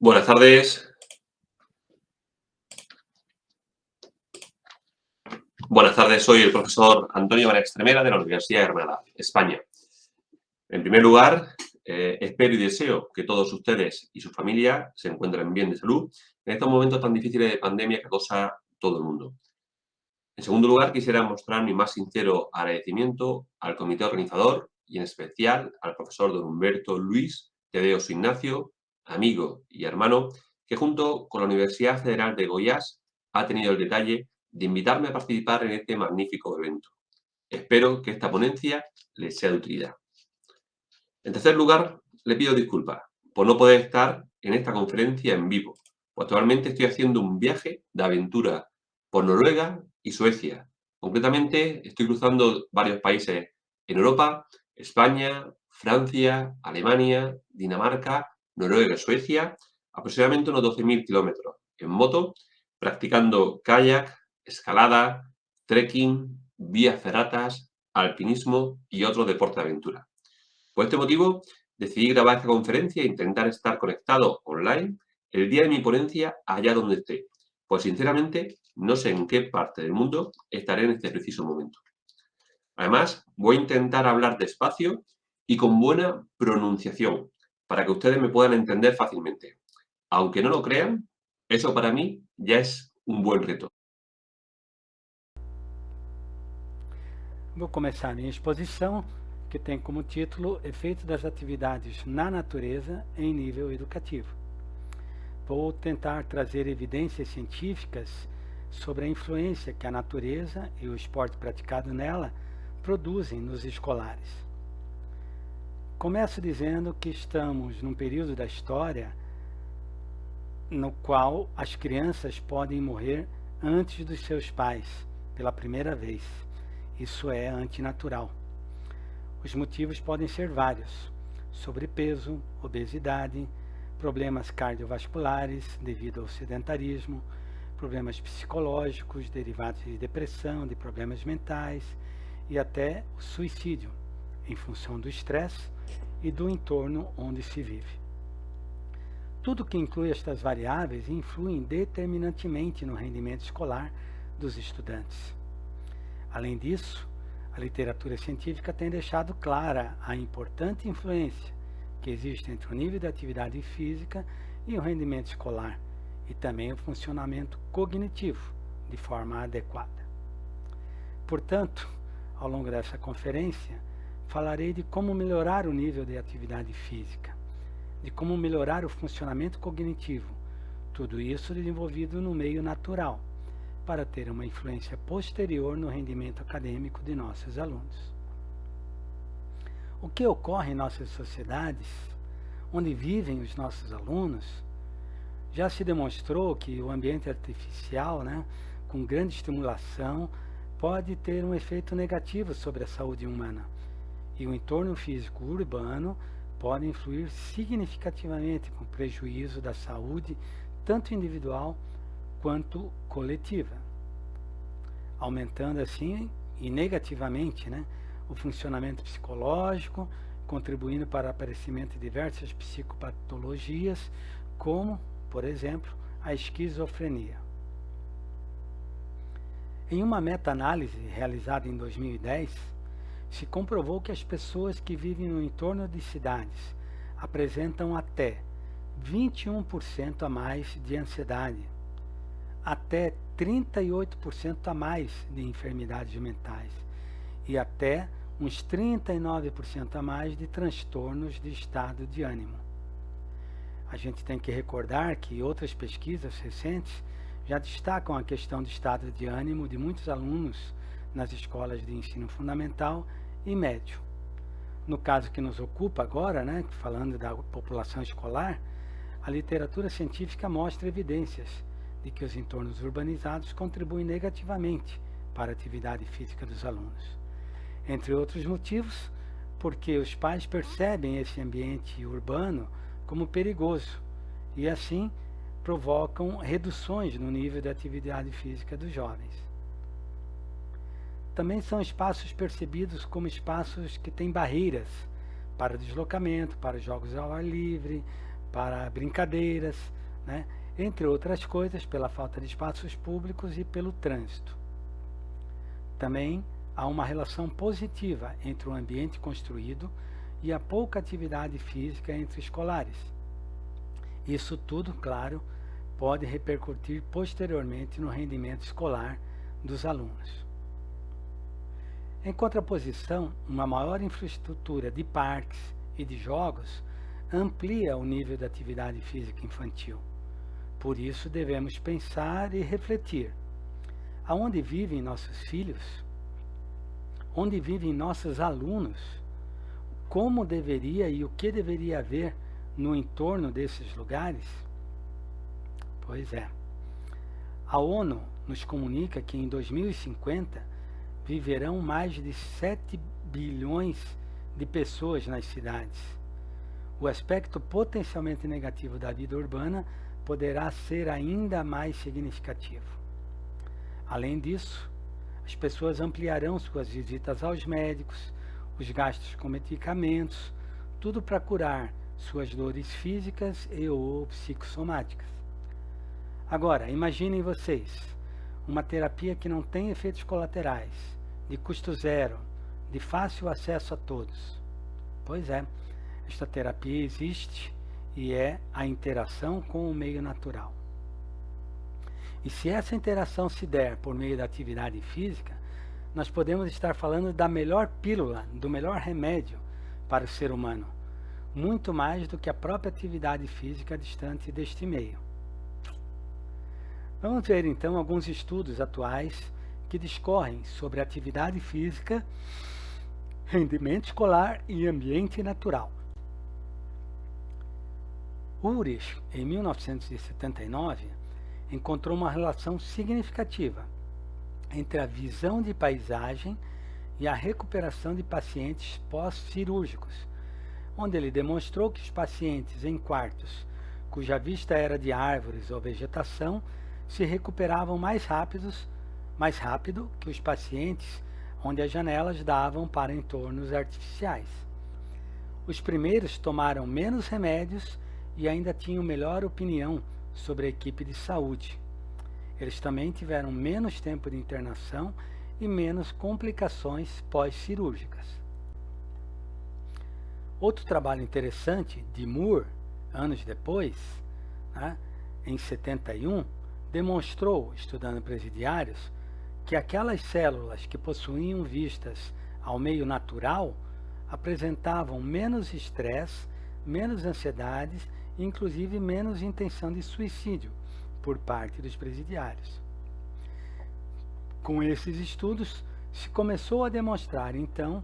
Buenas tardes. Buenas tardes, soy el profesor Antonio María Extremera de la Universidad de Granada, España. En primer lugar, espero y deseo que todos ustedes y su familia se encuentren bien de salud en estos momentos tan difíciles de pandemia que acosa todo el mundo. En segundo lugar, quisiera mostrar mi más sincero agradecimiento al comité organizador y en especial al profesor don Humberto Luis Tedeos Ignacio, amigo y hermano, que junto con la Universidad Federal de Goiás ha tenido el detalle de invitarme a participar en este magnífico evento. Espero que esta ponencia les sea de utilidad. En tercer lugar, le pido disculpas por no poder estar en esta conferencia en vivo, pues actualmente estoy haciendo un viaje de aventura por Noruega y Suecia. Concretamente, estoy cruzando varios países en Europa: España, Francia, Alemania, Dinamarca, Noruega y Suecia, aproximadamente unos 12.000 kilómetros en moto, practicando kayak, escalada, trekking, vías ferratas, alpinismo y otros deportes de aventura. Por este motivo, decidí grabar esta conferencia e intentar estar conectado online el día de mi ponencia allá donde esté, pues sinceramente no sé en qué parte del mundo estaré en este preciso momento. Además, voy a intentar hablar despacio y con buena pronunciación para que ustedes me puedan entender fácilmente. Aunque no lo crean, eso para mí ya es un buen reto. Vou começar a minha exposição, que tem como título Efeitos das atividades na natureza em nível educativo. Vou tentar trazer evidências científicas sobre a influência que a natureza e o esporte praticado nela produzem nos escolares. Começo dizendo que estamos num período da história no qual as crianças podem morrer antes dos seus pais, pela primeira vez. Isso é antinatural. Os motivos podem ser vários: sobrepeso, obesidade, problemas cardiovasculares devido ao sedentarismo, problemas psicológicos derivados de depressão, de problemas mentais e até o suicídio, em função do estresse e do entorno onde se vive. Tudo que inclui estas variáveis influi determinantemente no rendimento escolar dos estudantes. Além disso, a literatura científica tem deixado clara a importante influência que existe entre o nível de atividade física e o rendimento escolar, e também o funcionamento cognitivo de forma adequada. Portanto, ao longo dessa conferência, falarei de como melhorar o nível de atividade física, de como melhorar o funcionamento cognitivo, tudo isso desenvolvido no meio natural, para ter uma influência posterior no rendimento acadêmico de nossos alunos. O que ocorre em nossas sociedades, onde vivem os nossos alunos, já se demonstrou que o ambiente artificial, com grande estimulação, pode ter um efeito negativo sobre a saúde humana, e o entorno físico urbano pode influir significativamente com prejuízo da saúde, tanto individual quanto coletiva, aumentando assim e negativamente o funcionamento psicológico, contribuindo para o aparecimento de diversas psicopatologias, como, por exemplo, a esquizofrenia. Em uma meta-análise realizada em 2010, se comprovou que as pessoas que vivem no entorno de cidades apresentam até 21% a mais de ansiedade, até 38% a mais de enfermidades mentais e até uns 39% a mais de transtornos de estado de ânimo. A gente tem que recordar que outras pesquisas recentes já destacam a questão do estado de ânimo de muitos alunos nas escolas de ensino fundamental e médio. No caso que nos ocupa agora, falando da população escolar, a literatura científica mostra evidências de que os entornos urbanizados contribuem negativamente para a atividade física dos alunos. Entre outros motivos, porque os pais percebem esse ambiente urbano como perigoso e, assim, provocam reduções no nível de atividade física dos jovens. Também são espaços percebidos como espaços que têm barreiras para deslocamento, para jogos ao ar livre, para brincadeiras, né? Entre outras coisas, pela falta de espaços públicos e pelo trânsito. Também há uma relação positiva entre o ambiente construído e a pouca atividade física entre escolares. Isso tudo, claro, pode repercutir posteriormente no rendimento escolar dos alunos. Em contraposição, uma maior infraestrutura de parques e de jogos amplia o nível de atividade física infantil. Por isso, devemos pensar e refletir. Aonde vivem nossos filhos? Onde vivem nossos alunos? Como deveria e o que deveria haver no entorno desses lugares? Pois é. A ONU nos comunica que em 2050 viverão mais de 7 bilhões de pessoas nas cidades. O aspecto potencialmente negativo da vida urbana poderá ser ainda mais significativo. Além disso, as pessoas ampliarão suas visitas aos médicos, os gastos com medicamentos, tudo para curar suas dores físicas e ou psicossomáticas. Agora, imaginem vocês, uma terapia que não tem efeitos colaterais, de custo zero, de fácil acesso a todos. Pois é, esta terapia existe e é a interação com o meio natural. E se essa interação se der por meio da atividade física, nós podemos estar falando da melhor pílula, do melhor remédio para o ser humano, muito mais do que a própria atividade física distante deste meio. Vamos ver então alguns estudos atuais que discorrem sobre atividade física, rendimento escolar e ambiente natural. Ulrich, em 1979, encontrou uma relação significativa entre a visão de paisagem e a recuperação de pacientes pós-cirúrgicos, onde ele demonstrou que os pacientes em quartos cuja vista era de árvores ou vegetação se recuperavam mais rápido que os pacientes onde as janelas davam para entornos artificiais. Os primeiros tomaram menos remédios e ainda tinham melhor opinião sobre a equipe de saúde. Eles também tiveram menos tempo de internação e menos complicações pós-cirúrgicas. Outro trabalho interessante de Moore, anos depois, em 71, demonstrou, estudando presidiários, que aquelas células que possuíam vistas ao meio natural apresentavam menos estresse, menos ansiedades e inclusive menos intenção de suicídio por parte dos presidiários. Com esses estudos, se começou a demonstrar, então,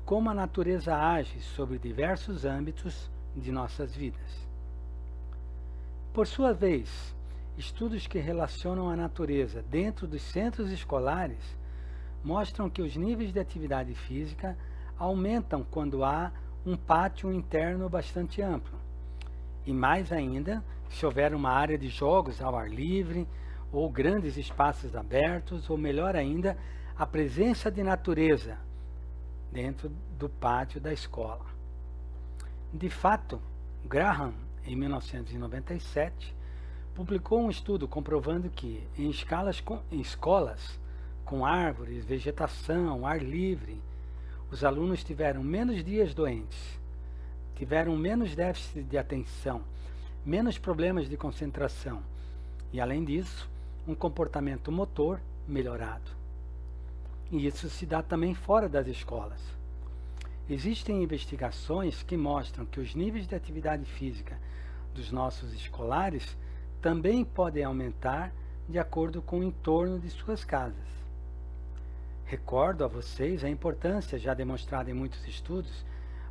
como a natureza age sobre diversos âmbitos de nossas vidas. Por sua vez, estudos que relacionam a natureza dentro dos centros escolares mostram que os níveis de atividade física aumentam quando há um pátio interno bastante amplo. E mais ainda, se houver uma área de jogos ao ar livre, ou grandes espaços abertos, ou melhor ainda, a presença de natureza dentro do pátio da escola. De fato, Graham, em 1997, publicou um estudo comprovando que, em escolas com árvores, vegetação, ar livre, os alunos tiveram menos dias doentes, tiveram menos déficit de atenção, menos problemas de concentração e, além disso, um comportamento motor melhorado. E isso se dá também fora das escolas. Existem investigações que mostram que os níveis de atividade física dos nossos escolares também podem aumentar de acordo com o entorno de suas casas. Recordo a vocês a importância já demonstrada em muitos estudos,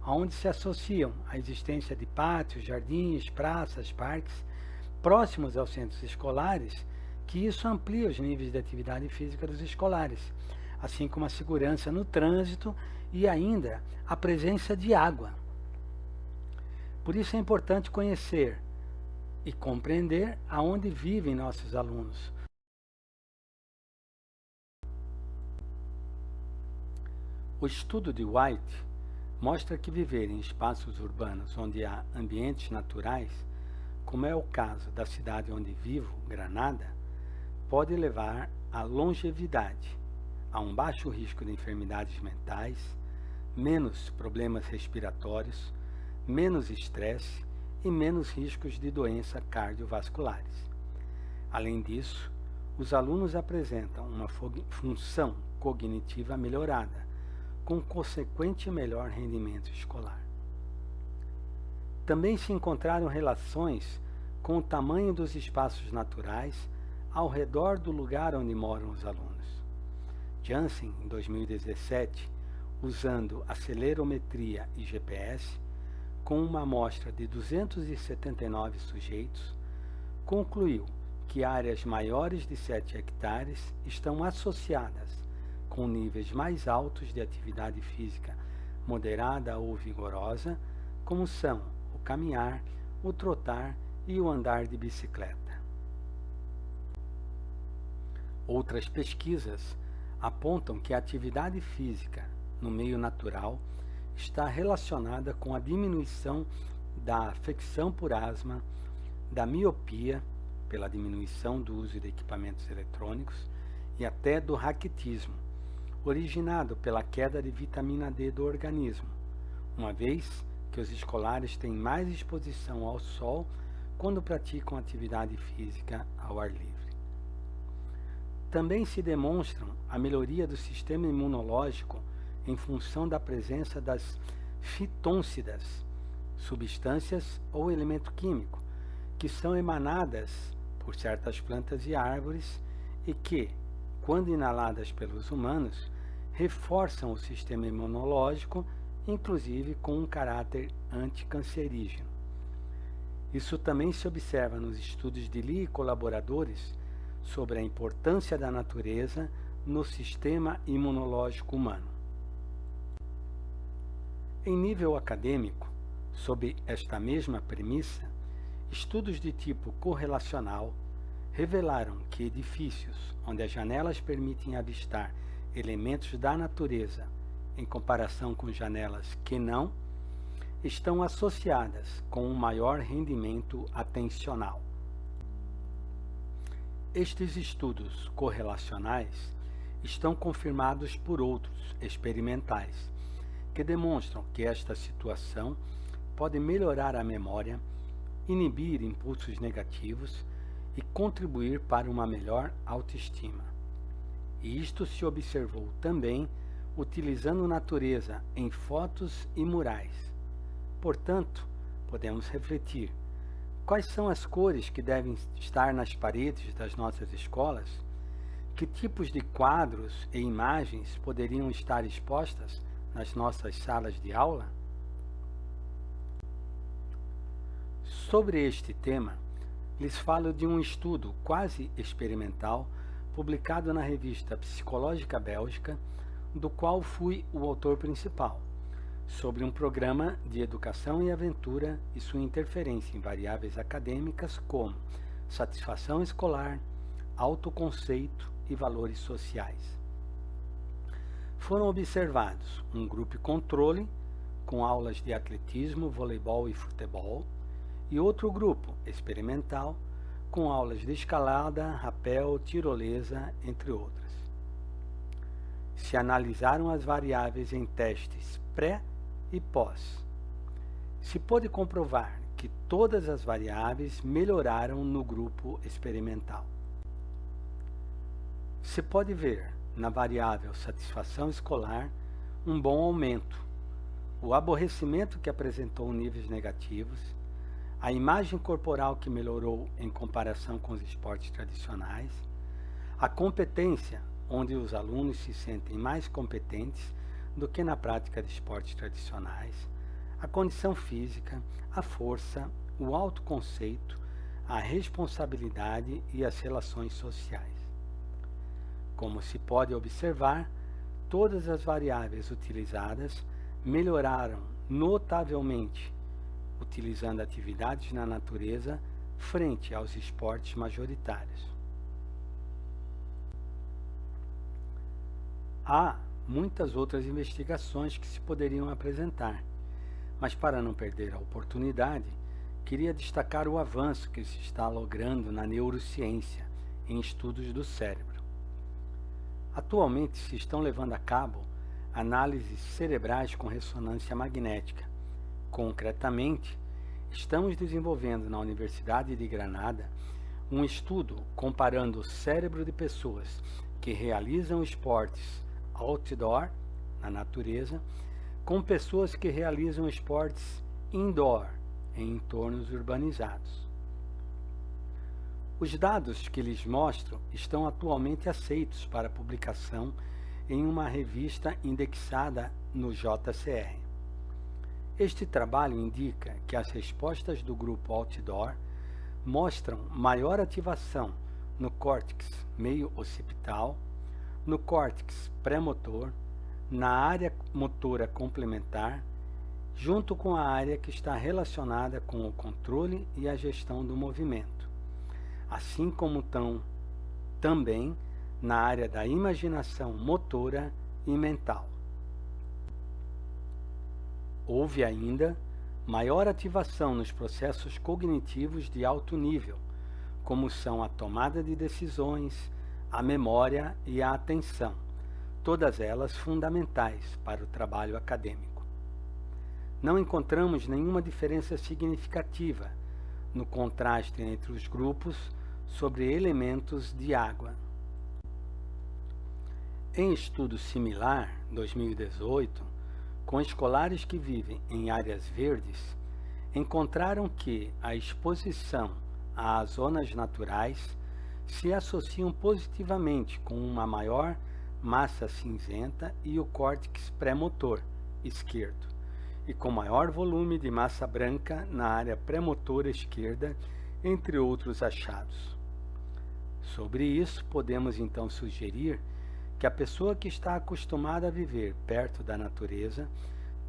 onde se associam a existência de pátios, jardins, praças, parques, próximos aos centros escolares, que isso amplia os níveis de atividade física dos escolares, assim como a segurança no trânsito e ainda a presença de água. Por isso é importante conhecer e compreender aonde vivem nossos alunos. O estudo de White mostra que viver em espaços urbanos onde há ambientes naturais como é o caso da cidade onde vivo, Granada, pode levar à longevidade, a um baixo risco de enfermidades mentais, menos problemas respiratórios, menos estresse e menos riscos de doenças cardiovasculares. Além disso, os alunos apresentam uma função cognitiva melhorada, com consequente melhor rendimento escolar. Também se encontraram relações com o tamanho dos espaços naturais ao redor do lugar onde moram os alunos. Janssen, em 2017, usando acelerometria e GPS, com uma amostra de 279 sujeitos, concluiu que áreas maiores de 7 hectares estão associadas com níveis mais altos de atividade física moderada ou vigorosa, como são o caminhar, o trotar e o andar de bicicleta. Outras pesquisas apontam que a atividade física no meio natural está relacionada com a diminuição da afecção por asma, da miopia, pela diminuição do uso de equipamentos eletrônicos, e até do raquitismo, originado pela queda de vitamina D do organismo, uma vez que os escolares têm mais exposição ao sol quando praticam atividade física ao ar livre. Também se demonstram a melhoria do sistema imunológico em função da presença das fitôncidas, substâncias ou elemento químico, que são emanadas por certas plantas e árvores e que, quando inaladas pelos humanos, reforçam o sistema imunológico, inclusive com um caráter anticancerígeno. Isso também se observa nos estudos de Lee e colaboradores sobre a importância da natureza no sistema imunológico humano. Em nível acadêmico, sob esta mesma premissa, estudos de tipo correlacional revelaram que edifícios onde as janelas permitem avistar elementos da natureza em comparação com janelas que não, estão associadas com um maior rendimento atencional. Estes estudos correlacionais estão confirmados por outros experimentais, que demonstram que esta situação pode melhorar a memória, inibir impulsos negativos e contribuir para uma melhor autoestima. E isto se observou também utilizando natureza em fotos e murais. Portanto, podemos refletir: quais são as cores que devem estar nas paredes das nossas escolas? Que tipos de quadros e imagens poderiam estar expostas nas nossas salas de aula? Sobre este tema, lhes falo de um estudo quase experimental publicado na revista Psicológica Bélgica, do qual fui o autor principal, sobre um programa de educação e aventura e sua interferência em variáveis acadêmicas como satisfação escolar, autoconceito e valores sociais. Foram observados um grupo controle, com aulas de atletismo, voleibol e futebol, e outro grupo experimental, com aulas de escalada, rapel, tirolesa, entre outras. Se analisaram as variáveis em testes pré e pós. Se pôde comprovar que todas as variáveis melhoraram no grupo experimental. Se pode ver na variável satisfação escolar um bom aumento, o aborrecimento que apresentou níveis negativos, a imagem corporal que melhorou em comparação com os esportes tradicionais, a competência, onde os alunos se sentem mais competentes do que na prática de esportes tradicionais, a condição física, a força, o autoconceito, a responsabilidade e as relações sociais. Como se pode observar, todas as variáveis utilizadas melhoraram notavelmente, utilizando atividades na natureza frente aos esportes majoritários. Há muitas outras investigações que se poderiam apresentar, mas para não perder a oportunidade, queria destacar o avanço que se está logrando na neurociência em estudos do cérebro. Atualmente se estão levando a cabo análises cerebrais com ressonância magnética. Concretamente, estamos desenvolvendo na Universidade de Granada um estudo comparando o cérebro de pessoas que realizam esportes outdoor, na natureza, com pessoas que realizam esportes indoor, em entornos urbanizados. Os dados que lhes mostro estão atualmente aceitos para publicação em uma revista indexada no JCR. Este trabalho indica que as respostas do grupo outdoor mostram maior ativação no córtex meio-occipital, no córtex pré-motor, na área motora complementar, junto com a área que está relacionada com o controle e a gestão do movimento, assim como também na área da imaginação motora e mental. Houve ainda maior ativação nos processos cognitivos de alto nível, como são a tomada de decisões, a memória e a atenção, todas elas fundamentais para o trabalho acadêmico. Não encontramos nenhuma diferença significativa no contraste entre os grupos sobre elementos de água. Em estudo similar, 2018, com escolares que vivem em áreas verdes, encontraram que a exposição às zonas naturais se associam positivamente com uma maior massa cinzenta e o córtex pré-motor esquerdo, e com maior volume de massa branca na área pré-motora esquerda, entre outros achados. Sobre isso, podemos então sugerir que a pessoa que está acostumada a viver perto da natureza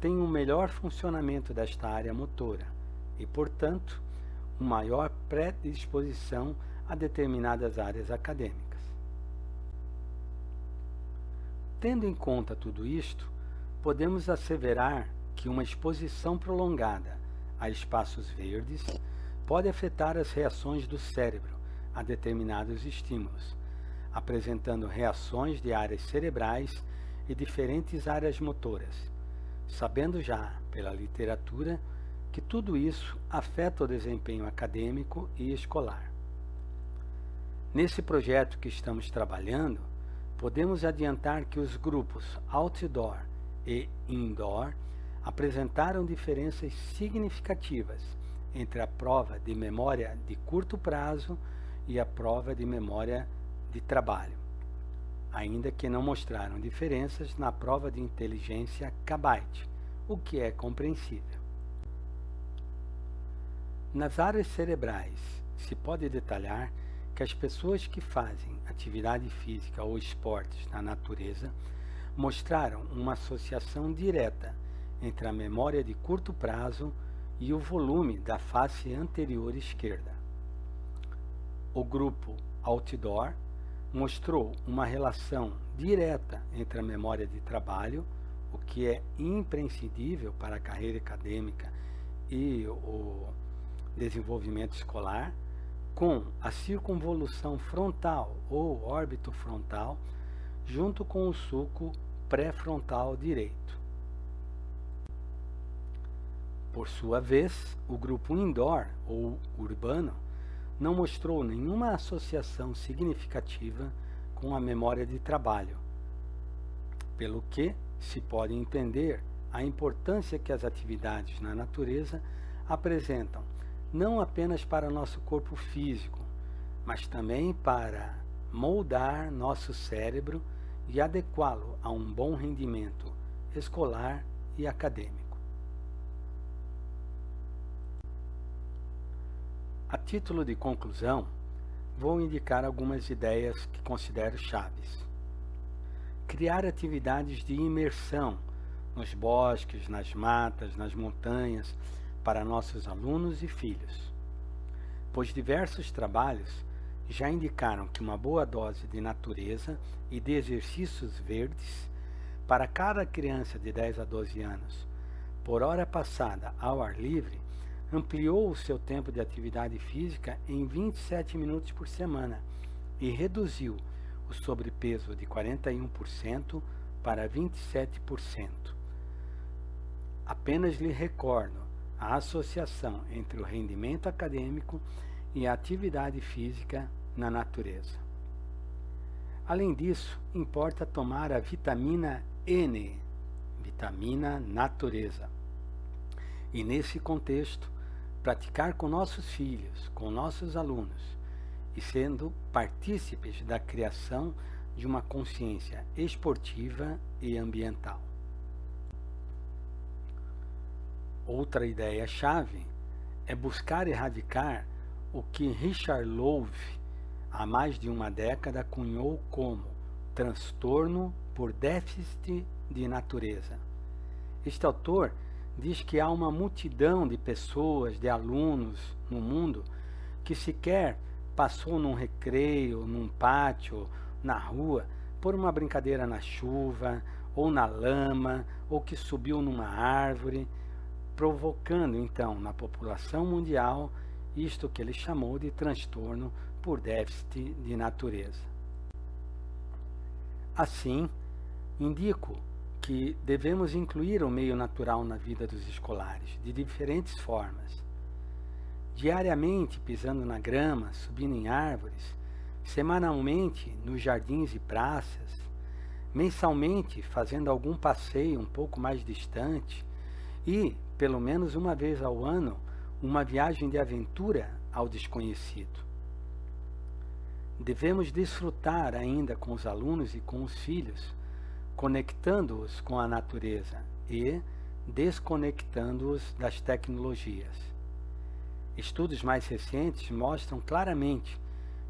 tem um melhor funcionamento desta área motora e, portanto, uma maior predisposição a determinadas áreas acadêmicas. Tendo em conta tudo isto, podemos asseverar que uma exposição prolongada a espaços verdes pode afetar as reações do cérebro a determinados estímulos, apresentando reações de áreas cerebrais e diferentes áreas motoras, sabendo já, pela literatura, que tudo isso afeta o desempenho acadêmico e escolar. Nesse projeto que estamos trabalhando, podemos adiantar que os grupos outdoor e indoor apresentaram diferenças significativas entre a prova de memória de curto prazo e a prova de memória de trabalho, ainda que não mostraram diferenças na prova de inteligência CABITE, o que é compreensível. Nas áreas cerebrais, se pode detalhar que as pessoas que fazem atividade física ou esportes na natureza mostraram uma associação direta entre a memória de curto prazo e o volume da face anterior esquerda. O grupo outdoor mostrou uma relação direta entre a memória de trabalho, o que é imprescindível para a carreira acadêmica e o desenvolvimento escolar, com a circunvolução frontal ou órbito frontal, junto com o sulco pré-frontal direito. Por sua vez, o grupo indoor ou urbano não mostrou nenhuma associação significativa com a memória de trabalho, pelo que se pode entender a importância que as atividades na natureza apresentam não apenas para nosso corpo físico, mas também para moldar nosso cérebro e adequá-lo a um bom rendimento escolar e acadêmico. A título de conclusão, vou indicar algumas ideias que considero chaves. Criar atividades de imersão nos bosques, nas matas, nas montanhas, para nossos alunos e filhos, pois diversos trabalhos já indicaram que uma boa dose de natureza e de exercícios verdes para cada criança de 10 a 12 anos, por hora passada ao ar livre, ampliou o seu tempo de atividade física em 27 minutos por semana e reduziu o sobrepeso de 41% para 27%. Apenas lhe recordo a associação entre o rendimento acadêmico e a atividade física na natureza. Além disso, importa tomar a vitamina N, vitamina natureza. E nesse contexto, praticar com nossos filhos, com nossos alunos, e sendo partícipes da criação de uma consciência esportiva e ambiental. Outra ideia-chave é buscar erradicar o que Richard Louv, há mais de uma década, cunhou como transtorno por déficit de natureza. Este autor diz que há uma multidão de pessoas, de alunos no mundo, que sequer passou num recreio, num pátio, na rua, por uma brincadeira na chuva, ou na lama, ou que subiu numa árvore, provocando então na população mundial isto que ele chamou de transtorno por déficit de natureza. Assim, indico que devemos incluir o meio natural na vida dos escolares, de diferentes formas. Diariamente pisando na grama, subindo em árvores, semanalmente nos jardins e praças, mensalmente fazendo algum passeio um pouco mais distante e, pelo menos uma vez ao ano, uma viagem de aventura ao desconhecido. Devemos desfrutar ainda com os alunos e com os filhos, conectando-os com a natureza e desconectando-os das tecnologias. Estudos mais recentes mostram claramente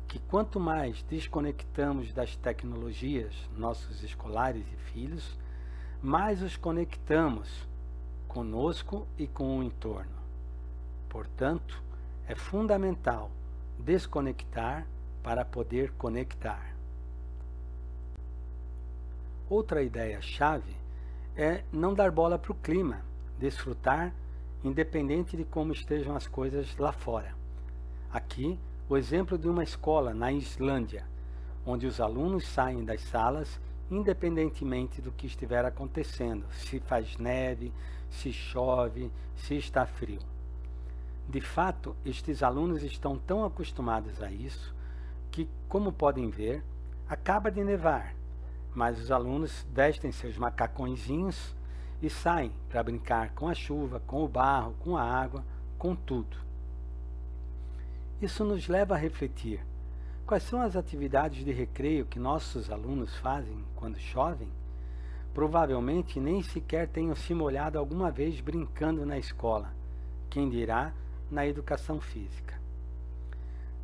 que quanto mais desconectamos das tecnologias nossos escolares e filhos, mais os conectamos conosco e com o entorno. Portanto, é fundamental desconectar para poder conectar. Outra ideia-chave é não dar bola para o clima, desfrutar independente de como estejam as coisas lá fora. Aqui, o exemplo de uma escola na Islândia, onde os alunos saem das salas independentemente do que estiver acontecendo, se faz neve, se chove, se está frio. De fato, estes alunos estão tão acostumados a isso que, como podem ver, acaba de nevar, mas os alunos vestem seus macacõezinhos e saem para brincar com a chuva, com o barro, com a água, com tudo. Isso nos leva a refletir: quais são as atividades de recreio que nossos alunos fazem quando chovem? Provavelmente nem sequer tenham se molhado alguma vez brincando na escola, quem dirá na educação física.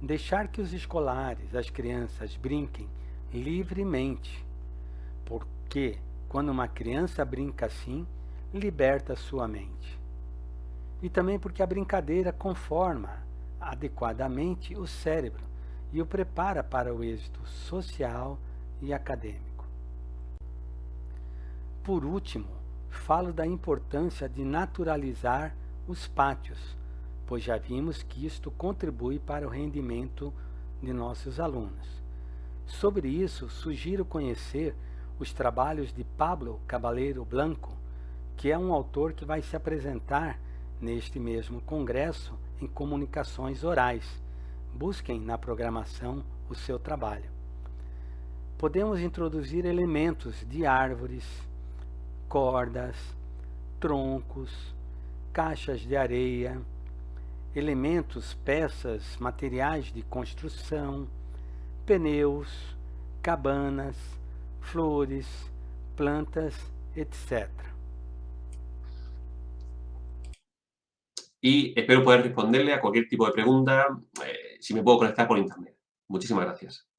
Deixar que os escolares, as crianças, brinquem livremente, porque quando uma criança brinca assim, liberta sua mente. E também porque a brincadeira conforma adequadamente o cérebro e o prepara para o êxito social e acadêmico. Por último, falo da importância de naturalizar os pátios, pois já vimos que isto contribui para o rendimento de nossos alunos. Sobre isso, sugiro conhecer os trabalhos de Pablo Caballero Blanco, que é um autor que vai se apresentar neste mesmo congresso em comunicações orais. Busquem na programação o seu trabalho. Podemos introduzir elementos de árvores, cordas, troncos, caixas de areia, elementos, peças, materiais de construção, pneus, cabanas, flores, plantas, etc. Y espero poder responderle a cualquier tipo de pregunta si me puedo conectar por internet. Muchísimas gracias.